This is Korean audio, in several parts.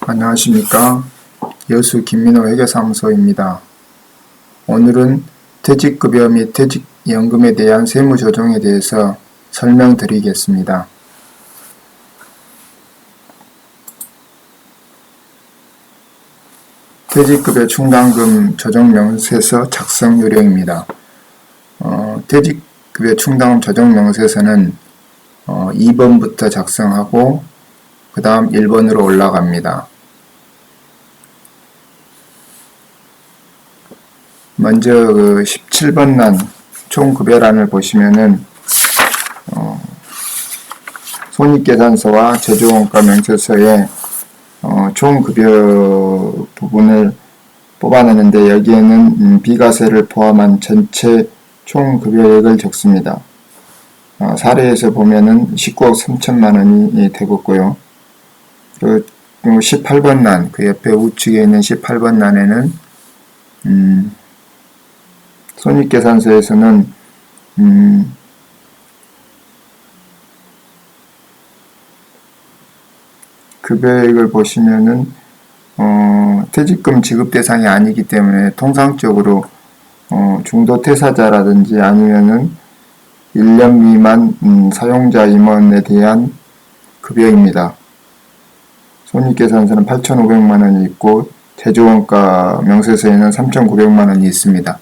안녕하십니까. 여수 김민호 회계사무소입니다. 오늘은 퇴직급여 및 퇴직연금에 대한 세무조정에 대해서 설명드리겠습니다. 퇴직급여 충당금 조정명세서 작성 요령입니다. 퇴직급여 충당금 조정명세서는 2번부터 작성하고 그 다음 1번으로 올라갑니다. 먼저 17번 란 총급여란을 보시면은 손익계산서와 제조원가 명세서에 총급여 부분을 뽑아내는데 여기에는 비과세를 포함한 전체 총급여액을 적습니다. 사례에서 보면은 19억 3천만 원이 되겠고요. 그 18번 란, 그 옆에 우측에 있는 18번 란에는 손익계산서에서는 급여액을 보시면은 퇴직금 지급 대상이 아니기 때문에 통상적으로 중도퇴사자라든지 아니면은 1년 미만 사용자 임원에 대한 급여입니다. 손익계산서는 8,500만 원이 있고 제조원가 명세서에는 3,900만 원이 있습니다.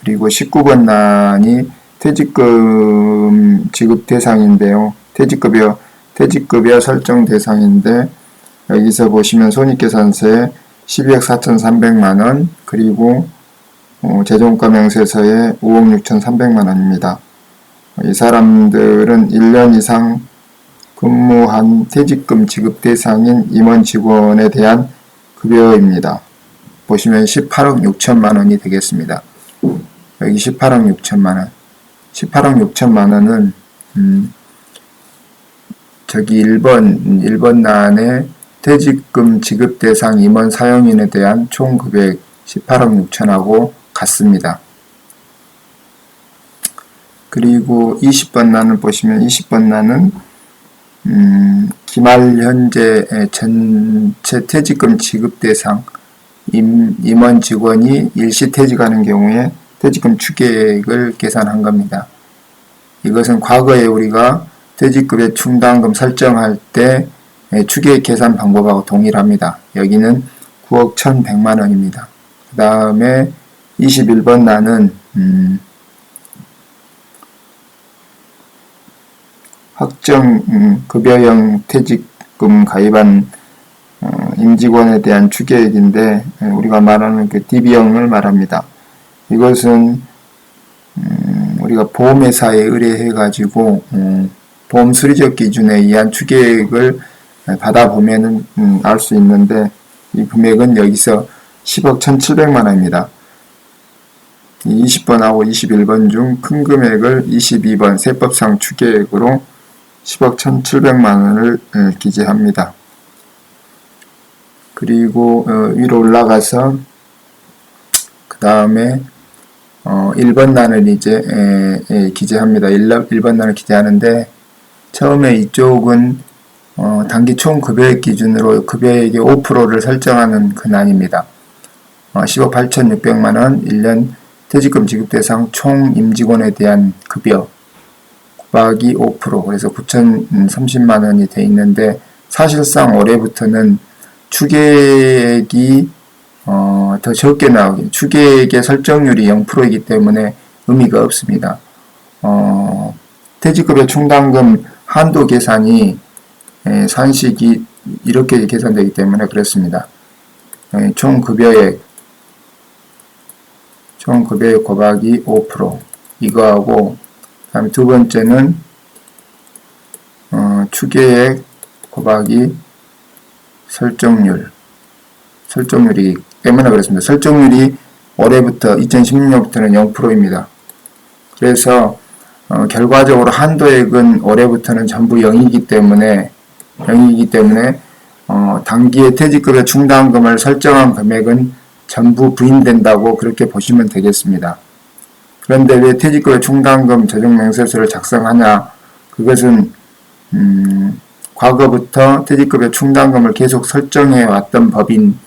그리고 19번 란이 퇴직금 지급 대상인데요. 퇴직급여 설정 대상인데 여기서 보시면 손익계산서에 12억 4,300만 원 그리고 제조원가 명세서에 5억 6,300만 원입니다. 이 사람들은 1년 이상 근무한 퇴직금 지급 대상인 임원 직원에 대한 급여입니다. 보시면 18억 6천만 원이 되겠습니다. 여기 18억 6천만 원. 18억 6천만 원은 저기 1번 란에 퇴직금 지급 대상 임원 사용인에 대한 총 급여액 18억 6천하고 같습니다. 그리고 20번 란을 보시면 20번 란은 기말 현재 전체 퇴직금 지급 대상 임원 직원이 일시퇴직하는 경우에 퇴직금 추계액을 계산한 겁니다. 이것은 과거에 우리가 퇴직급여 충당금 설정할 때 추계액 계산 방법하고 동일합니다. 여기는 9억 1,100만 원입니다. 그 다음에 21번 란은 확정 급여형 퇴직금 가입한 임직원에 대한 추계액인데 우리가 말하는 그 DB형을 말합니다. 이것은 우리가 보험회사에 의뢰해 가지고 보험 수리적 기준에 의한 추계액을 받아보면은 알 수 있는데 이 금액은 여기서 10억 1,700만 원입니다. 20번하고 21번 중 큰 금액을 22번 세법상 추계액으로 10억 1,700만 원을 기재합니다. 그리고 위로 올라가서 그 다음에 1번 란을 이제 기재합니다. 1번 란을 기재하는데 처음에 이쪽은 단기 총 급여액 기준으로 급여액의 5%를 설정하는 그 란입니다. 10억 8,600만 원 1년 퇴직금 지급 대상 총 임직원에 대한 급여 곱하기 5% 그래서 9,030만 원이 돼 있는데 사실상 올해부터는 추계액이 더 적게 나오기 추계액의 설정률이 0%이기 때문에 의미가 없습니다. 퇴직급여 충당금 한도 계산이 산식이 이렇게 계산되기 때문에 그렇습니다. 총 급여액 곱하기 5% 이거하고 그다음에 두 번째는 추계액 곱하기 설정률이기 때문에 그렇습니다. 설정률이 올해부터 2016년부터는 0%입니다. 그래서 결과적으로 한도액은 올해부터는 전부 0이기 때문에 단기의 퇴직급여 충당금을 설정한 금액은 전부 부인된다고 그렇게 보시면 되겠습니다. 그런데 왜 퇴직급여 충당금 조정명세서를 작성하냐? 그것은 과거부터 퇴직급여 충당금을 계속 설정해 왔던 법인은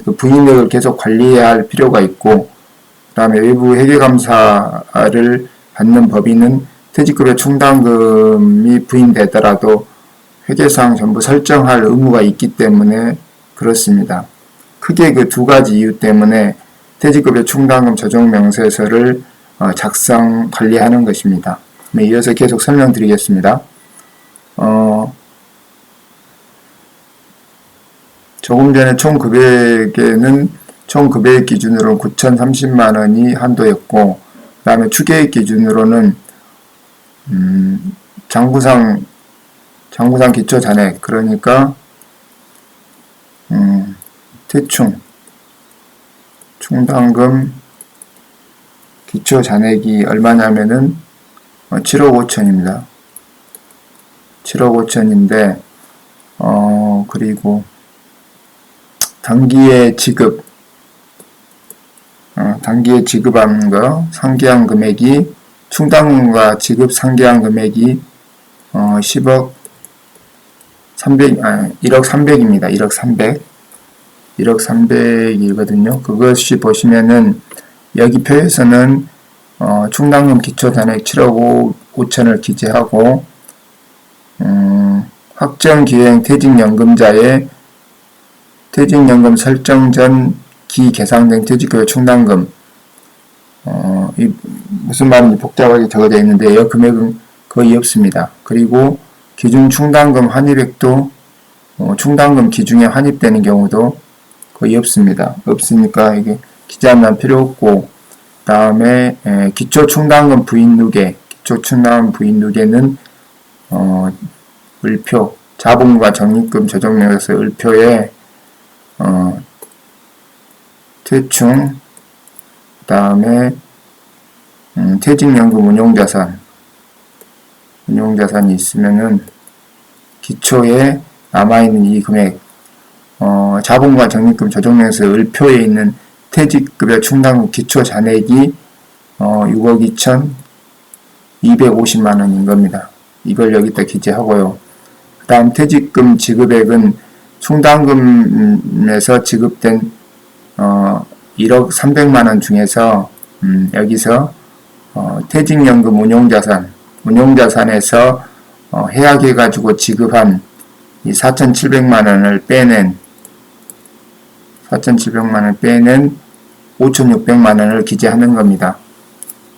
그 부인액을 계속 관리해야 할 필요가 있고, 그 다음에 외부 회계감사를 받는 법인은 퇴직급여 충당금이 부인되더라도 회계상 전부 설정할 의무가 있기 때문에 그렇습니다. 크게 그 두 가지 이유 때문에 퇴직급여 충당금 조정 명세서를 작성 관리하는 것입니다. 네, 이어서 계속 설명드리겠습니다. 조금 전에 총 급여액에는 총 급여액 기준으로는 9,030만 원이 한도였고, 그 다음에 추계액 기준으로는 장부상 기초 잔액, 그러니까 충당금 기초 잔액이 얼마냐면은 7억 5천입니다. 7억 5천인데 그리고 단기에 지급한 거 상기한 금액이 충당금과 지급 상기한 금액이 1억 300입니다. 1억 300이거든요. 그것이 보시면은 여기 표에서는 충당금 기초 잔액 7억 5천을 기재하고 확정기행 퇴직연금자의 퇴직연금 설정 전 기계상된 퇴직급여 충당금 무슨 말인지 복잡하게 적어져 있는데요. 금액은 거의 없습니다. 그리고 기준 충당금 환입액도 충당금 기준에 환입되는 경우도 거의 없습니다. 없으니까 이게 기재하면 필요 없고, 그 다음에 기초 충당금 부인 누계는 을표 자본과 적립금 조정명에서 을표에 퇴충, 그 다음에 퇴직연금 운용자산이 있으면은 기초에 남아있는 이 금액, 자본과 적립금 조정명에서 을표에 있는 퇴직급여 충당금 기초 잔액이 6억 2,250만 원인 겁니다. 이걸 여기다 기재하고요. 그 다음 퇴직금 지급액은 충당금에서 지급된 1억 300만 원 중에서 여기서 퇴직연금 운용자산에서 해약해가지고 지급한 이 4,700만 원을 빼낸 5,600만 원을 기재하는 겁니다.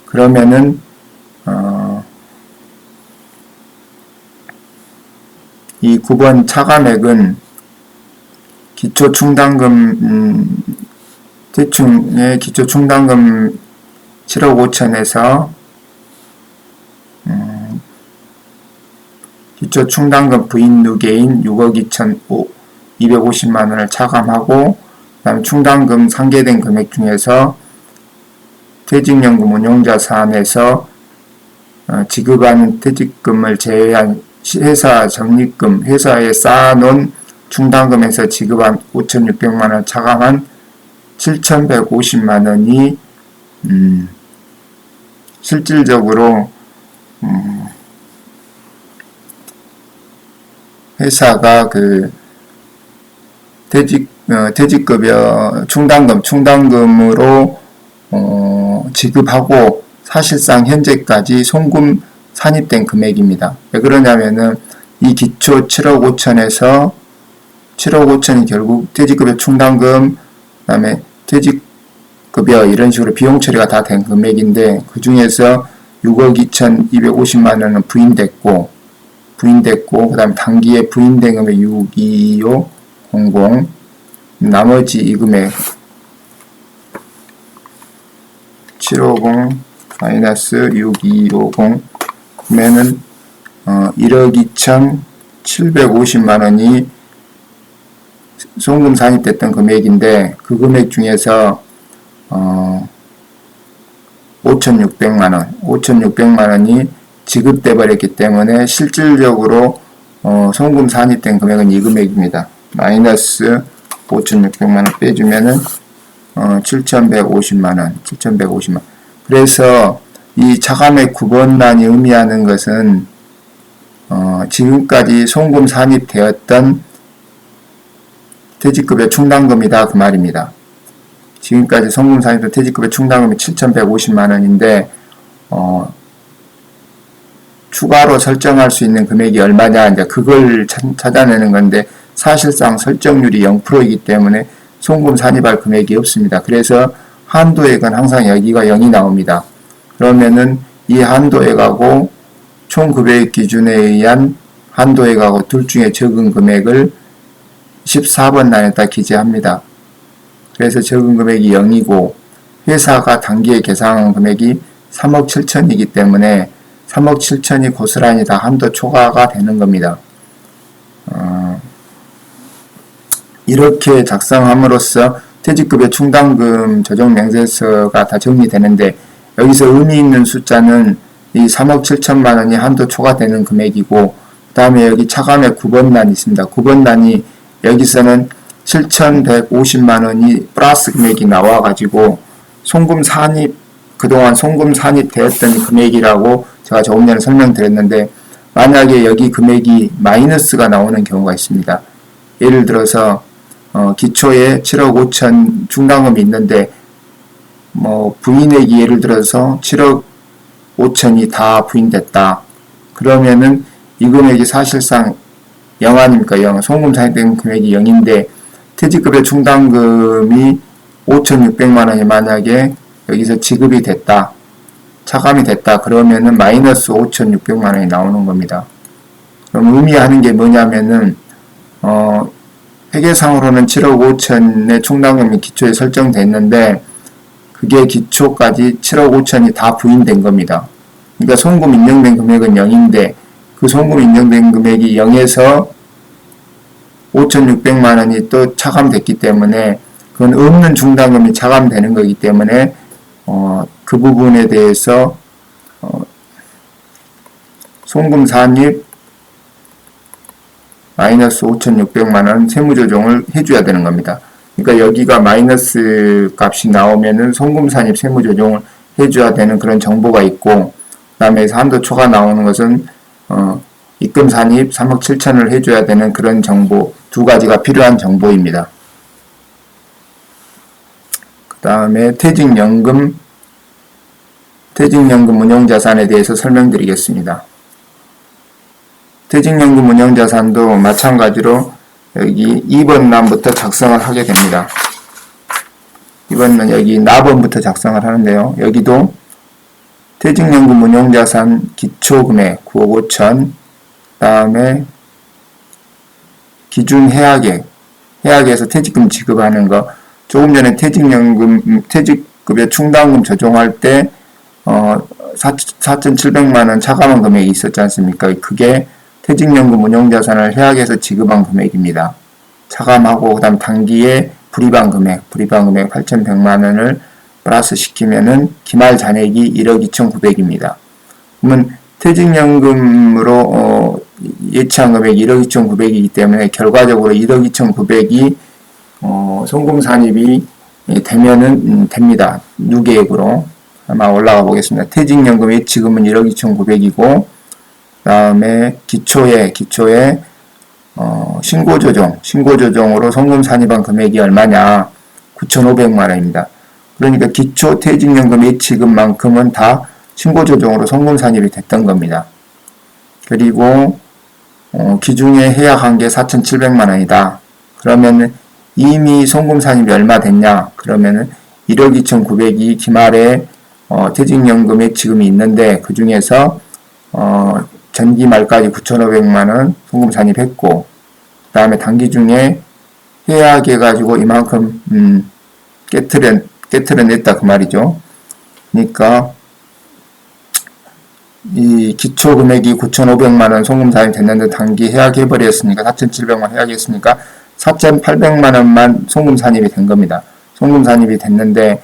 그러면은 이 9번 차감액은 기초 충당금 대충의 기초 충당금 7억 5천에서 기초 충당금 부인 누계인 6억 2,250만 원을 차감하고, 그다음 충당금 상계된 금액 중에서 퇴직연금 운용자산에서 지급하는 퇴직금을 제외한 회사 적립금, 회사에 쌓아놓은 충당금에서 지급한 5,600만 원 차감한 7,150만 원이 실질적으로 회사가 그 퇴직급여 충당금으로 지급하고 사실상 현재까지 송금 산입된 금액입니다. 왜 그러냐면은 이 기초 7억 5천에서 7억 5천이 결국 퇴직급여 충당금, 그 다음에 퇴직급여 이런 식으로 비용 처리가 다 된 금액인데, 그 중에서 6억 2,250만 원은 부인됐고, 그 다음에 단기에 부인된 금액 62500, 나머지 이 금액 750 마이너스 6250 그러면은 1억 2,750만 원이 송금 산입됐던 금액인데, 그 금액 중에서 5,600만 원이 지급돼 버렸기 때문에 실질적으로 송금 산입된 금액은 이 금액입니다. 마이너스 5,600만 원 빼주면은 7,150만 원. 그래서 이 차감액 9번란이 의미하는 것은 지금까지 송금 산입되었던 퇴직급여 충당금이다 그 말입니다. 지금까지 송금 산입된 퇴직급여 충당금이 7,150만원인데 추가로 설정할 수 있는 금액이 얼마냐, 이제 그걸 찾아내는 건데, 사실상 설정률이 0%이기 때문에 송금 산입할 금액이 없습니다. 그래서 한도액은 항상 여기가 0이 나옵니다. 그러면은 이 한도액하고 총 급여액 기준에 의한 한도액하고 둘 중에 적은 금액을 14번 란에다 기재합니다. 그래서 적은 금액이 0이고 회사가 단기에 계상한 금액이 3억 7천이기 때문에 3억 7천이 고스란히 다 한도 초과가 되는 겁니다. 이렇게 작성함으로써 퇴직급여 충당금 조정명세서가 다 정리되는데, 여기서 의미 있는 숫자는 이 3억 7천만 원이 한도 초과되는 금액이고, 그 다음에 여기 차감의 9번란이 있습니다. 9번란이 여기서는 7,150만 원이 플러스 금액이 나와가지고 송금 산입, 그동안 송금 산입되었던 금액이라고 제가 조금 전에 설명드렸는데, 만약에 여기 금액이 마이너스가 나오는 경우가 있습니다. 예를 들어서 기초에 7억 5천 충당금이 있는데 부인액이 예를 들어서 7억 5천이 다 부인됐다. 그러면은 이 금액이 사실상 0 아닙니까? 0. 송금 산입된 금액이 0인데 퇴직급여 충당금이 5,600만 원이 만약에 여기서 지급이 됐다. 차감이 됐다. 그러면은 마이너스 5,600만 원이 나오는 겁니다. 그럼 의미하는 게 뭐냐면은 회계상으로는 7억 5천의 충당금이 기초에 설정됐는데 그게 기초까지 7억 5천이 다 부인된 겁니다. 그러니까 송금 인정된 금액은 0인데 그 송금 인정된 금액이 0에서 5,600만 원이 또 차감됐기 때문에 그건 없는 충당금이 차감되는 거기 때문에 그 부분에 대해서 송금 산입 마이너스 5,600만원 세무조정을 해줘야 되는 겁니다. 그러니까 여기가 마이너스 값이 나오면은 송금 산입 세무조정을 해줘야 되는 그런 정보가 있고, 그 다음에 한도 초과 나오는 것은 입금 산입 3억 7천을 해줘야 되는 그런 정보, 두 가지가 필요한 정보입니다. 그 다음에 퇴직연금 운용자산에 대해서 설명드리겠습니다. 퇴직연금 운용자산도 마찬가지로 여기 2번 란부터 작성을 하게 됩니다. 2번은 여기 납원부터 작성을 하는데요. 여기도 퇴직연금 운용자산 기초금액 9억 5천, 다음에 기준 해약에서 퇴직금 지급하는 거, 조금 전에 퇴직급여 충당금 조정할 때 4,700만원 차감한 금액이 있었지 않습니까? 그게 퇴직연금 운용자산을 해약해서 지급한 금액입니다. 차감하고 그 다음 단기에 불입한 금액 8,100만원을 플러스 시키면은 기말 잔액이 1억 2,900입니다. 그러면 퇴직연금으로 예치한 금액이 1억 2,900이기 때문에 결과적으로 1억 2,900이 송금 산입이 되면은 됩니다. 누계액으로 아마 올라가 보겠습니다. 퇴직연금 예치금은 1억 2,900이고 그 다음에 기초에 신고조정으로 송금 산입한 금액이 얼마냐? 9,500만원입니다. 그러니까 기초 퇴직연금 예치금만큼은 다 신고조정으로 송금 산입이 됐던 겁니다. 그리고 기중에 해약한 게 4,700만원이다. 그러면 이미 송금 산입이 얼마 됐냐? 그러면은 1억 2,900이 기말에 퇴직연금 예치금이 있는데 그 중에서 전기 말까지 9,500만원 송금 산입했고, 그 다음에 단기 중에 해약해가지고 이만큼 깨트려냈다 그 말이죠. 그러니까 이 기초 금액이 9,500만원 송금 산입됐는데 단기 해약해버렸으니까 4,700만원 해약했으니까 4,800만원만 송금 산입이 된 겁니다. 송금 산입이 됐는데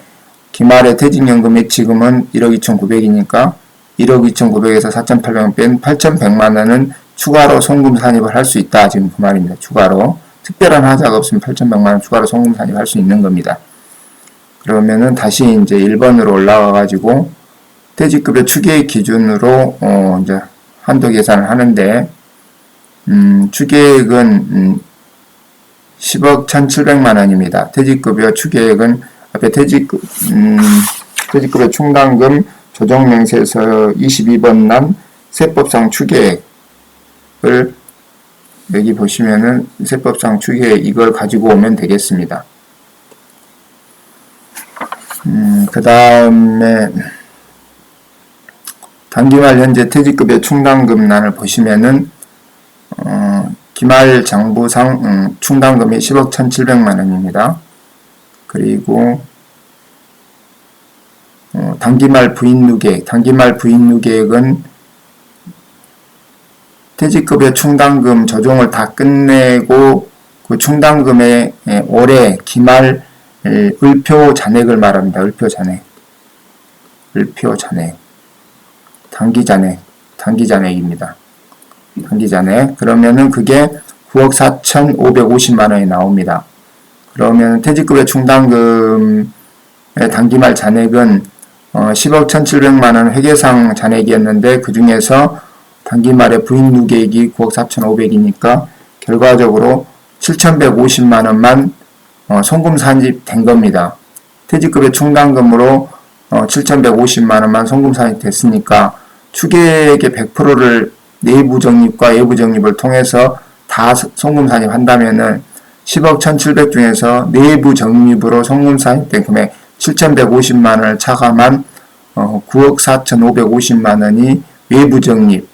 기말에 퇴직연금 예치금은 1억 2,900이니까 1억 2,900에서 4,800만 뺀 8,100만원은 추가로 송금 산입을 할 수 있다. 지금 그 말입니다. 추가로. 특별한 하자가 없으면 8,100만원 추가로 송금 산입할 수 있는 겁니다. 그러면은 다시 이제 1번으로 올라와가지고 퇴직급여 추계액 기준으로 이제 한도 계산을 하는데 추계액은 10억 1,700만 원입니다. 퇴직급여 추계액은 앞에 퇴직급여 충당금 조정명세서 22번 난 세법상 추계액을 여기 보시면은 세법상 추계액 이걸 가지고 오면 되겠습니다. 그 다음에 단기말 현재 퇴직급여 충당금란을 보시면은 기말 장부상 충당금이 10억 1,700만 원입니다. 그리고 단기말 부인누계액, 단기말 부인누계액은 퇴직급여 충당금 조정을 다 끝내고 그 충당금의 올해 기말 을표 잔액을 말합니다. 을표 잔액, 을표 잔액, 단기 잔액입니다. 단기 잔액. 그러면은 그게 9억 4,550만 원이 나옵니다. 그러면 퇴직급여 충당금의 단기말 잔액은 10억 1,700만 원 회계상 잔액이었는데 그 중에서 단기말의 부인누계액이 9억 4,500이니까 결과적으로 7,150만 원만 송금 산입된 겁니다. 퇴직급여 충당금으로 7,150만 원만 송금 산입됐으니까 추계액의 100%를 내부 적립과 외부 적립을 통해서 다 송금 산입한다면은 10억 1,700 중에서 내부 적립으로 송금 산입된 금액 7,150만 원을 차감한 9억 4,550만 원이 외부 적립,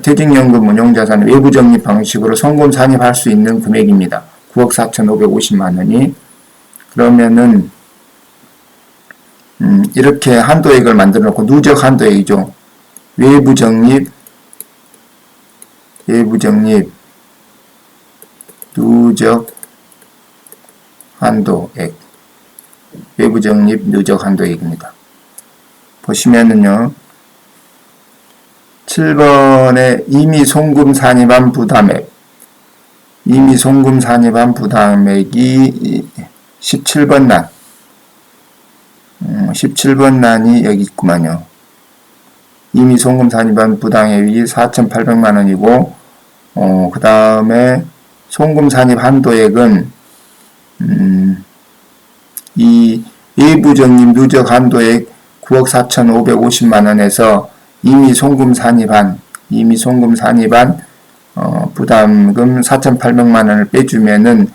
퇴직연금 운용자산 외부 적립 방식으로 송금 산입할 수 있는 금액입니다. 9억 4,550만 원이. 그러면은 이렇게 한도액을 만들어 놓고 누적 한도액이죠. 외부 적립, 누적 한도액, 외부 적립 누적 한도액입니다. 보시면은요, 7번에 이미 송금 산입한 부담액, 이미 송금 산입한 부담액이 17번 난, 17번 난이 여기 있구만요. 이미 송금 산입한 부담액이 4,800만 원이고, 그 다음에 송금 산입 한도액은, 이 외부 적립 누적 한도액 9억 4,550만 원에서 이미 송금 산입한 부담금 4,800만 원을 빼주면은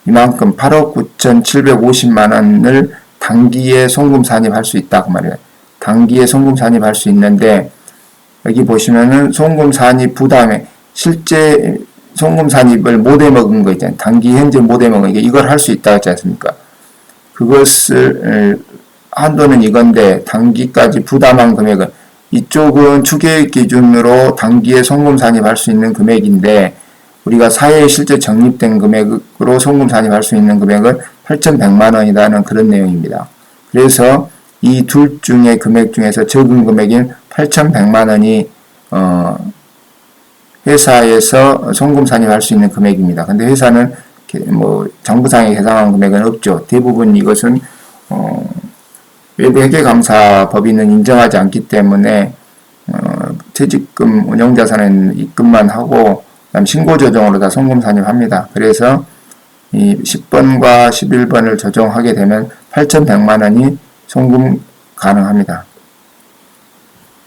이만큼 8억 9,750만 원을 단기에 송금 산입할 수 있다고 말이에요. 단기에 송금 산입할 수 있는데 여기 보시면은 송금 산입 부담에 실제 송금 산입을 못 해먹은 거 있잖아요. 단기 현재 못 해먹은 게 이걸 할 수 있다 했지 않습니까? 그것을 한도는 이건데 단기까지 부담한 금액은 이쪽은 추계액 기준으로 단기에 송금 산입할 수 있는 금액인데 우리가 사회에 실제 적립된 금액으로 송금 산입할 수 있는 금액은 8,100만 원이라는 그런 내용입니다. 그래서 이 둘 중의 금액 중에서 적은 금액인 8,100만 원이 회사에서 송금 산입할 수 있는 금액입니다. 근데 회사는 정부상에 계산한 금액은 없죠. 대부분 이것은 외부 회계감사 법인은 인정하지 않기 때문에 퇴직금 운용자산은 입금만 하고 그다음 신고조정으로 다 송금 산입합니다. 그래서 이 10번과 11번을 조정하게 되면 8,100만 원이 송금 가능합니다.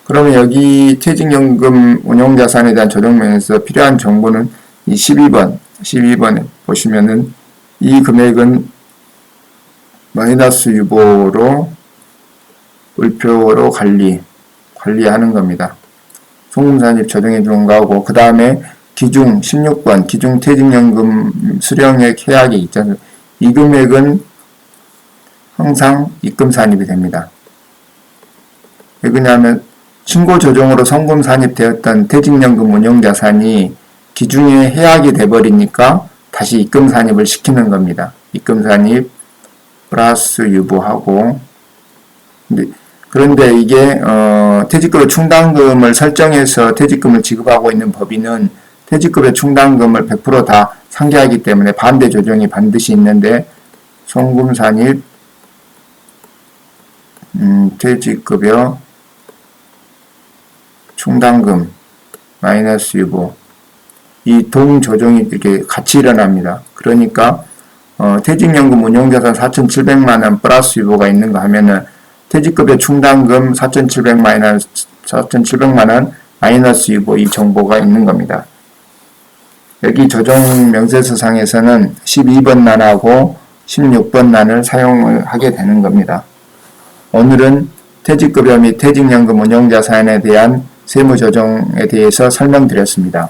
그러면 여기 퇴직연금 운용자산에 대한 조정명에서 필요한 정보는 이 12번에 보시면은 이 금액은 마이너스 유보로 을표로 관리하는 겁니다. 송금 산입 조정해 주는 거하고 그 다음에 기중 16번 기중 퇴직연금 수령액 해약이 있잖아요. 이 금액은 항상 입금 산입이 됩니다. 왜 그러냐면 신고 조정으로 송금 산입되었던 퇴직연금 운용자산이 기중에 해약이 돼버리니까 다시 입금 산입을 시키는 겁니다. 입금 산입 플러스 유보하고 그런데 이게 퇴직급여 충당금을 설정해서 퇴직금을 지급하고 있는 법인은 퇴직급여 충당금을 100% 다 상기하기 때문에 반대 조정이 반드시 있는데 송금 산입 퇴직급여 충당금 마이너스 유보, 이 동조정이 이렇게 같이 일어납니다. 그러니까 퇴직연금 운용자산 4,700만원 플러스 유보가 있는가 하면은 퇴직급여 충당금 4,700만원 마이너스 유보, 이 정보가 있는 겁니다. 여기 조정 명세서상에서는 12번 난하고 16번 난을 사용을 하게 되는 겁니다. 오늘은 퇴직급여 및 퇴직연금 운용자산에 대한 세무조정에 대해서 설명드렸습니다.